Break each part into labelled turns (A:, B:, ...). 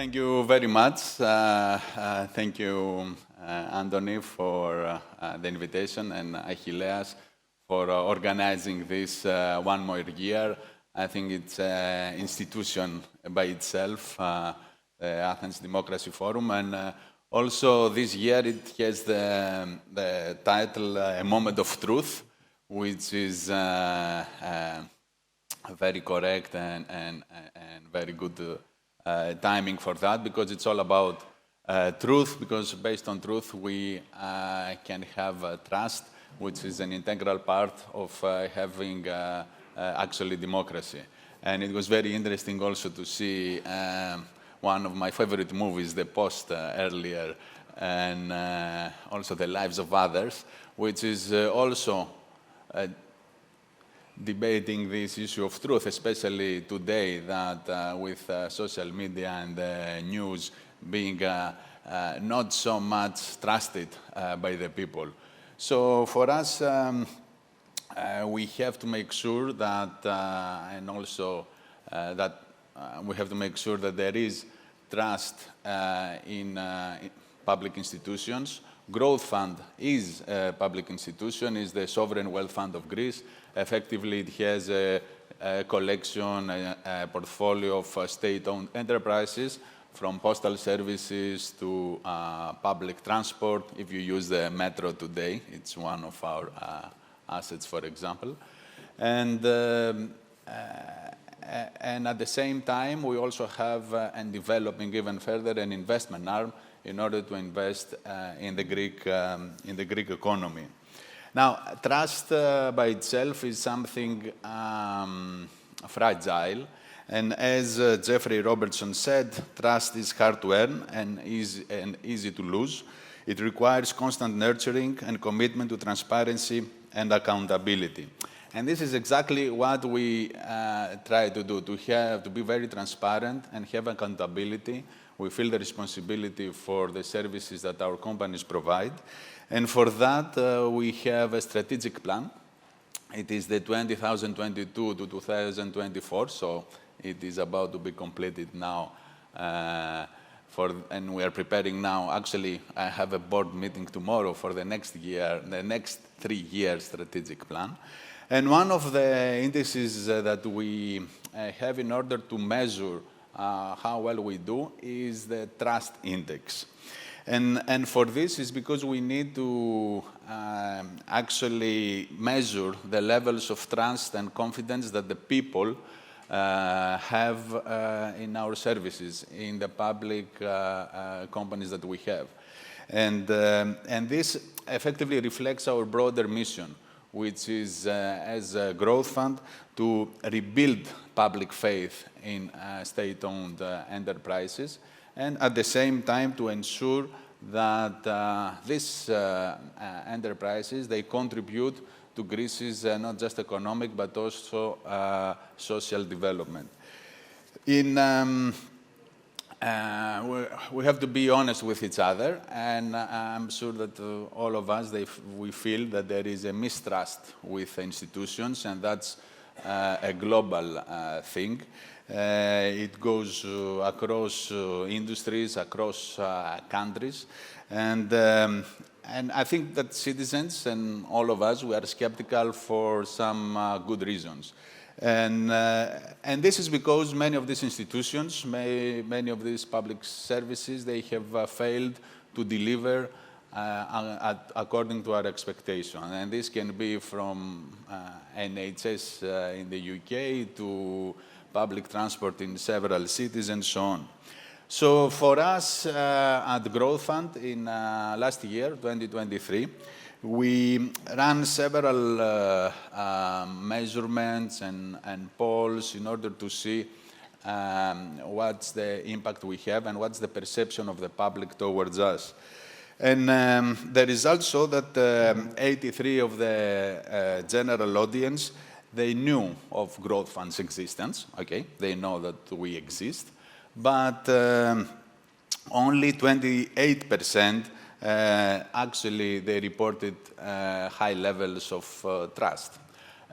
A: Thank you very much. Thank you, Anthony, for the invitation, and Achilleas for organizing this one more year. I think it's an institution by itself, the Athens Democracy Forum, and also this year it has the title A Moment of Truth, which is very correct and very good timing for that, because it's all about truth, because based on truth we can have trust, which is an integral part of having actually democracy. And it was very interesting also to see one of my favorite movies, The Post, earlier, and also The Lives of Others, which is also debating this issue of truth, especially today that with social media and news being not so much trusted by the people. So for us, we have to make sure that, and also that we have to make sure that there is trust in public institutions. Growthfund is a public institution, is the sovereign wealth fund of Greece. Effectively, it has a collection, a portfolio of state-owned enterprises, from postal services to public transport. If you use the metro today, it's one of our assets, for example. And at the same time, we also have, and developing even further, an investment arm in order to invest in the Greek economy. Now, trust by itself is something fragile. And as Jeffrey Robertson said, trust is hard to earn and easy to lose. It requires constant nurturing and commitment to transparency and accountability. And this is exactly what we try to do, to be very transparent and have accountability. We feel the responsibility for the services that our companies provide. And for that, we have a strategic plan. It is the 2022 to 2024, so it is about to be completed now. And we are preparing now. Actually, I have a board meeting tomorrow for the next year, the next 3-year strategic plan. And one of the indices that we have in order to measure how well we do is the trust index. And for this is because we need to actually measure the levels of trust and confidence that the people have in our services, in the public companies that we have. And this effectively reflects our broader mission, which is, as a Growthfund, to rebuild public faith in state-owned enterprises, and at the same time to ensure that these enterprises, they contribute to Greece's not just economic, but also social development. We have to be honest with each other, and I'm sure that all of us, we feel that there is a mistrust with institutions, and that's a global thing. It goes across industries, across countries, and I think that citizens and all of us, we are skeptical for some good reasons. And this is because many of these institutions, many of these public services, they have failed to deliver according to our expectation. And this can be from NHS in the UK to public transport in several cities and so on. So for us at Growthfund in last year, 2023, we ran several measurements and polls in order to see what's the impact we have and what's the perception of the public towards us. And the results show that 83 of the general audience, they knew of Growthfund's existence. Okay, they know that we exist, but only 28% actually they reported high levels of trust.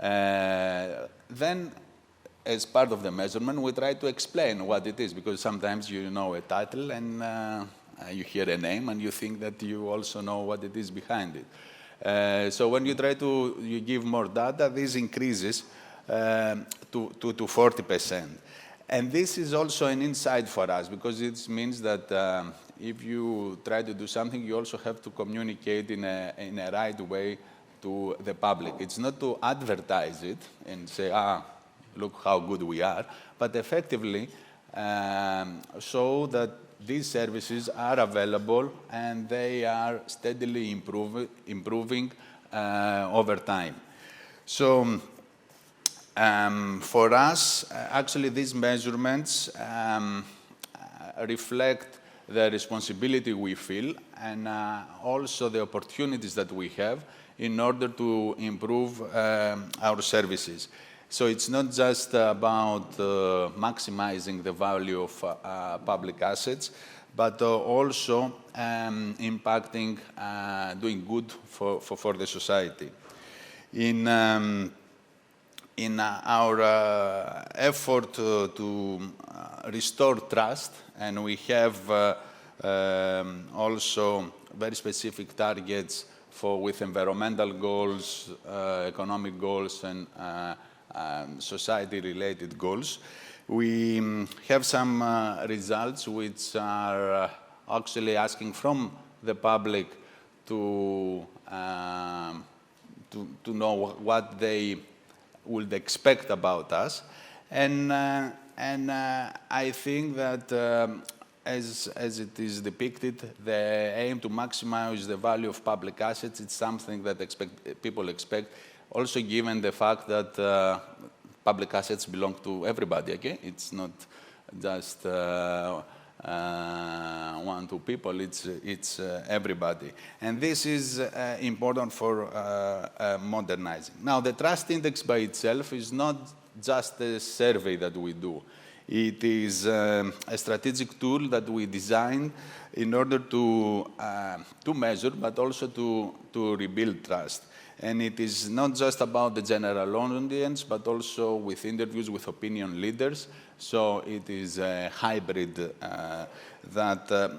A: Then as part of the measurement, we try to explain what it is, because sometimes you know a title and you hear a name and you think that you also know what it is behind it. So when you try to you give more data, this increases to 40%. And this is also an insight for us, because it means that if you try to do something, you also have to communicate in a right way to the public. It's not to advertise it and say, look how good we are, but effectively show that these services are available and they are steadily improving over time. So for us, actually, these measurements reflect the responsibility we feel and also the opportunities that we have in order to improve our services. So it's not just about maximizing the value of public assets, but also impacting, doing good for the society. In our effort to restore trust, and we have also very specific targets with environmental goals, economic goals, and society-related goals. We have some results which are actually asking from the public to know what they would expect about us. And I think that as it is depicted, the aim to maximize the value of public assets is something that people expect, also given the fact that public assets belong to everybody, okay? It's not just one, two people, it's everybody. And this is important for modernizing. Now, the trust index by itself is not just a survey that we do. It is a strategic tool that we designed in order to measure, but also to rebuild trust. And it is not just about the general audience, but also with interviews with opinion leaders. So it is a hybrid that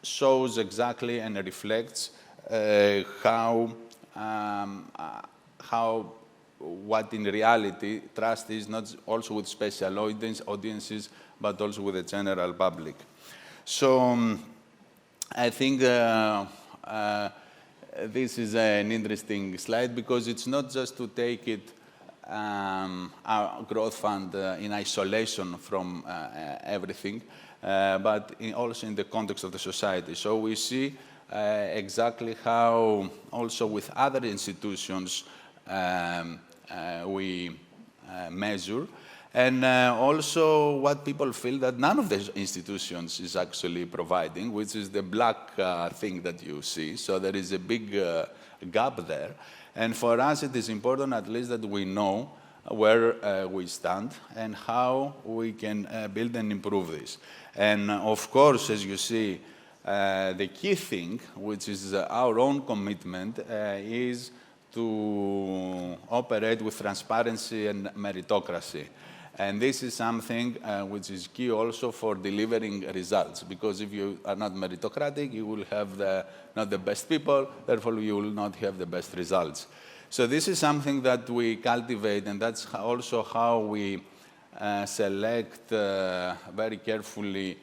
A: shows exactly and reflects what in reality trust is, not also with special audiences, but also with the general public. So I think this is an interesting slide, because it's not just to take it, our Growthfund, in isolation from everything, but also in the context of the society. So we see exactly how also with other institutions we measure, and also what people feel that none of the institutions is actually providing, which is the black thing that you see. So there is a big gap there. And for us, it is important at least that we know where we stand and how we can build and improve this. And of course, as you see, the key thing, which is our own commitment, is to operate with transparency and meritocracy. And this is something which is key also for delivering results, because if you are not meritocratic, you will have not the best people, therefore you will not have the best results. So this is something that we cultivate, and that's also how we select very carefully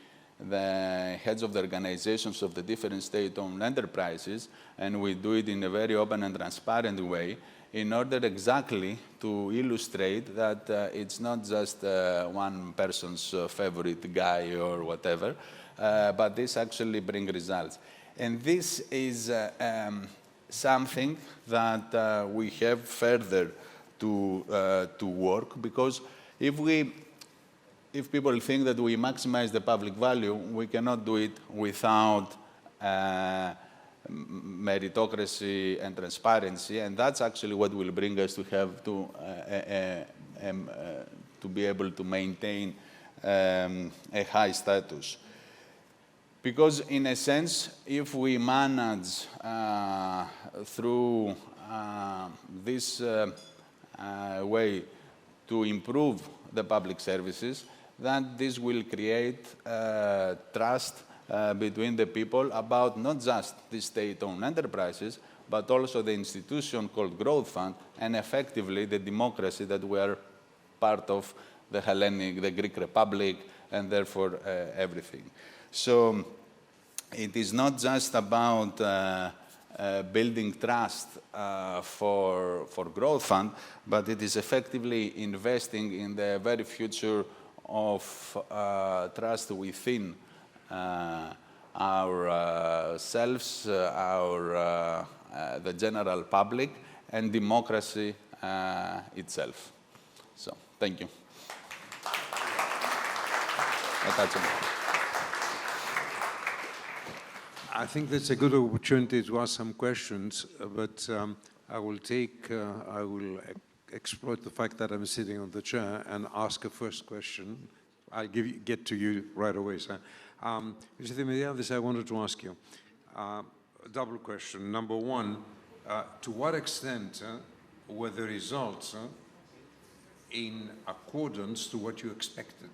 A: the heads of the organizations of the different state-owned enterprises, and we do it in a very open and transparent way in order exactly to illustrate that it's not just one person's favorite guy or whatever, but this actually brings results. And this is something that we have further to work, because if people think that we maximize the public value, we cannot do it without meritocracy and transparency, and that's actually what will bring us to have to be able to maintain a high status. Because in a sense, if we manage through this way to improve the public services, that this will create trust between the people about not just the state-owned enterprises, but also the institution called Growthfund, and effectively the democracy that we are part of, the Hellenic, the Greek Republic, and therefore everything. So it is not just about building trust for Growthfund, but it is effectively investing in the very future of trust within ourselves, the general public, and democracy itself. So, thank you.
B: I think that's a good opportunity to ask some questions, but I will exploit the fact that I'm sitting on the chair and ask a first question. I'll get to you right away, sir. Mr. Dimitriadis, I wanted to ask you a double question. Number one, to what extent were the results in accordance to what you expected?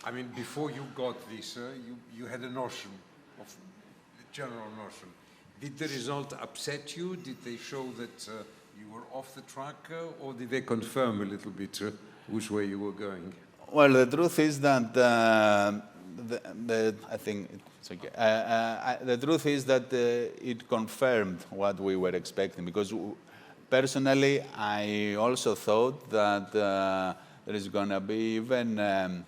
B: I mean, before you got this, you had a notion of general notion. Did the result upset you? Did they show that you were off the track, or did they confirm a little bit which way you were going?
A: Well, the truth is that I think it's okay. The truth is that it confirmed what we were expecting, because personally, I also thought that there is going to be even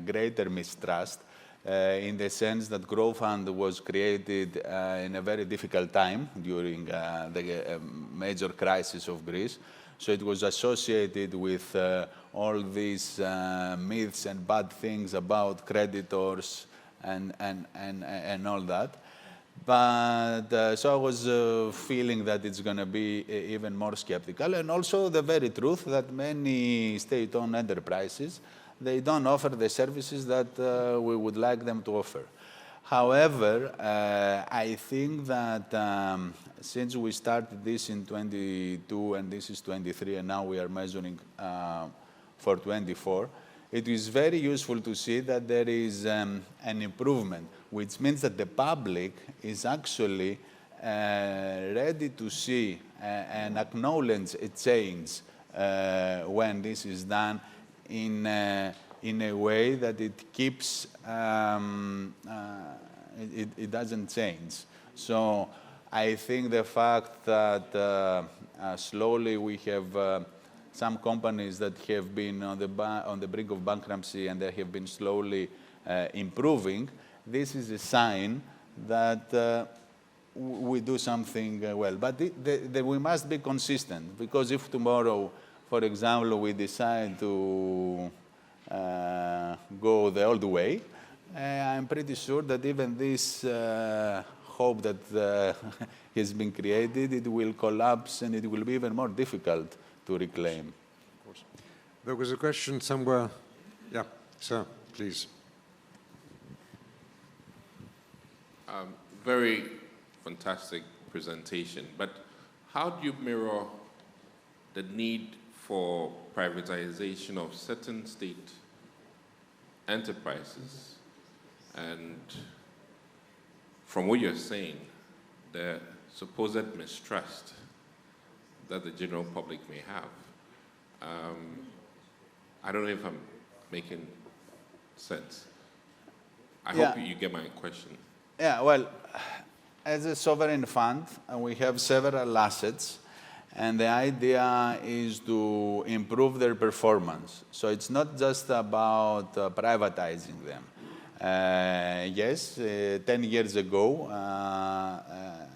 A: greater mistrust, in the sense that Growthfund was created in a very difficult time during the major crisis of Greece. So it was associated with all these myths and bad things about creditors and all that. But so I was feeling that it's going to be even more skeptical. And also the very truth that many state-owned enterprises, they don't offer the services that we would like them to offer. However, I think that since we started this in 22 and this is 23, and now we are measuring for 24, it is very useful to see that there is an improvement, which means that the public is actually ready to see and acknowledge a change when this is done in a way that it keeps, it doesn't change. So I think the fact that slowly we have some companies that have been on the brink of bankruptcy and they have been slowly improving, this is a sign that we do something well. But we must be consistent, because if tomorrow, for example, we decide to go the old way, I'm pretty sure that even this hope that has been created, it will collapse and it will be even more difficult to reclaim.
B: Of course. There was a question somewhere. Yeah, sir, please.
C: Very fantastic presentation, but how do you mirror the need for privatization of certain state enterprises, and from what you're saying, the supposed mistrust that the general public may have? I don't know if I'm making sense. I hope you get my question.
A: Yeah, well, as a sovereign fund, we have several assets, and the idea is to improve their performance. So it's not just about privatizing them. Yes, 10 years ago,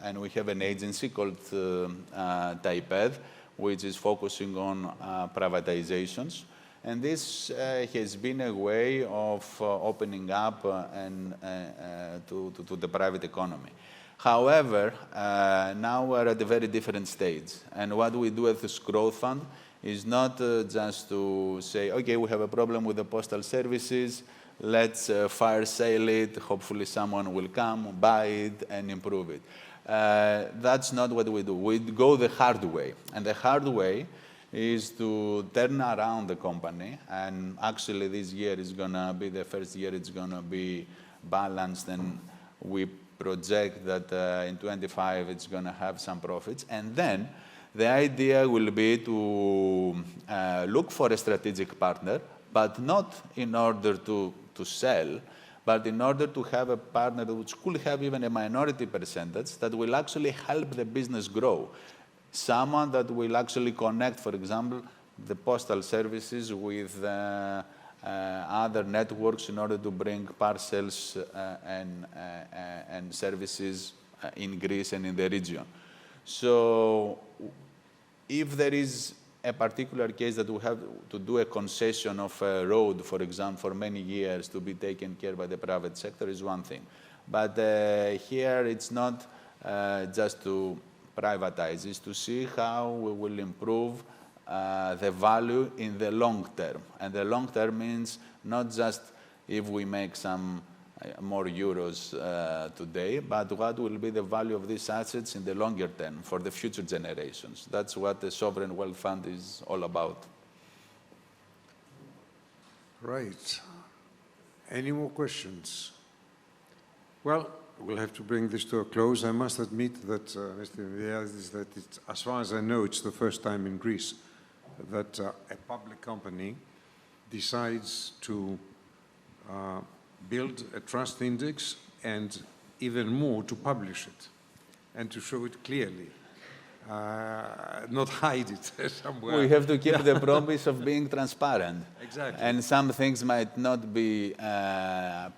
A: and we have an agency called TAIPED, which is focusing on privatizations. And this has been a way of opening up to the private economy. However, now we're at a very different stage. And what we do at this Growthfund is not just to say, okay, we have a problem with the postal services, let's fire sale it, hopefully someone will come, buy it, and improve it. That's not what we do. We go the hard way. And the hard way is to turn around the company. And actually, this year is going to be the first year it's going to be balanced, and we project that in 25 it's going to have some profits. And then the idea will be to look for a strategic partner, but not in order to sell, but in order to have a partner which could have even a minority percentage that will actually help the business grow. Someone that will actually connect, for example, the postal services with other networks in order to bring parcels and services in Greece and in the region. So if there is a particular case that we have to do a concession of a road, for example, for many years to be taken care by the private sector is one thing. But here it's not just to privatize, it's to see how we will improve the value in the long term. And the long term means not just if we make some more euros today, but what will be the value of these assets in the longer term for the future generations. That's what the Sovereign Wealth Fund is all about.
B: Right. Any more questions? Well, we'll have to bring this to a close. I must admit that, Mr. Dimitriadis, that it's, as far as I know, it's the first time in Greece that a public company decides to build a trust index and even more to publish it and to show it clearly, not hide it somewhere.
A: We have to keep the promise of being transparent.
B: Exactly.
A: And some things might not be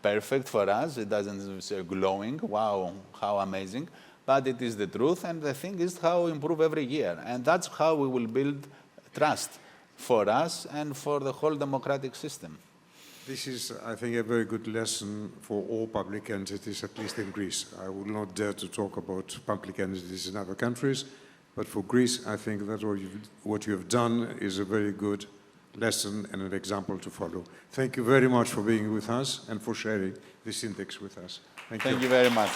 A: perfect for us. It doesn't say glowing, wow, how amazing. But it is the truth, and the thing is how we improve every year. And that's how we will build trust for us and for the whole democratic system.
B: This is, I think, a very good lesson for all public entities, at least in Greece. I will not dare to talk about public entities in other countries, but for Greece, I think that what you have done is a very good lesson and an example to follow. Thank you very much for being with us and for sharing this index with us. Thank you.
A: Thank you very much.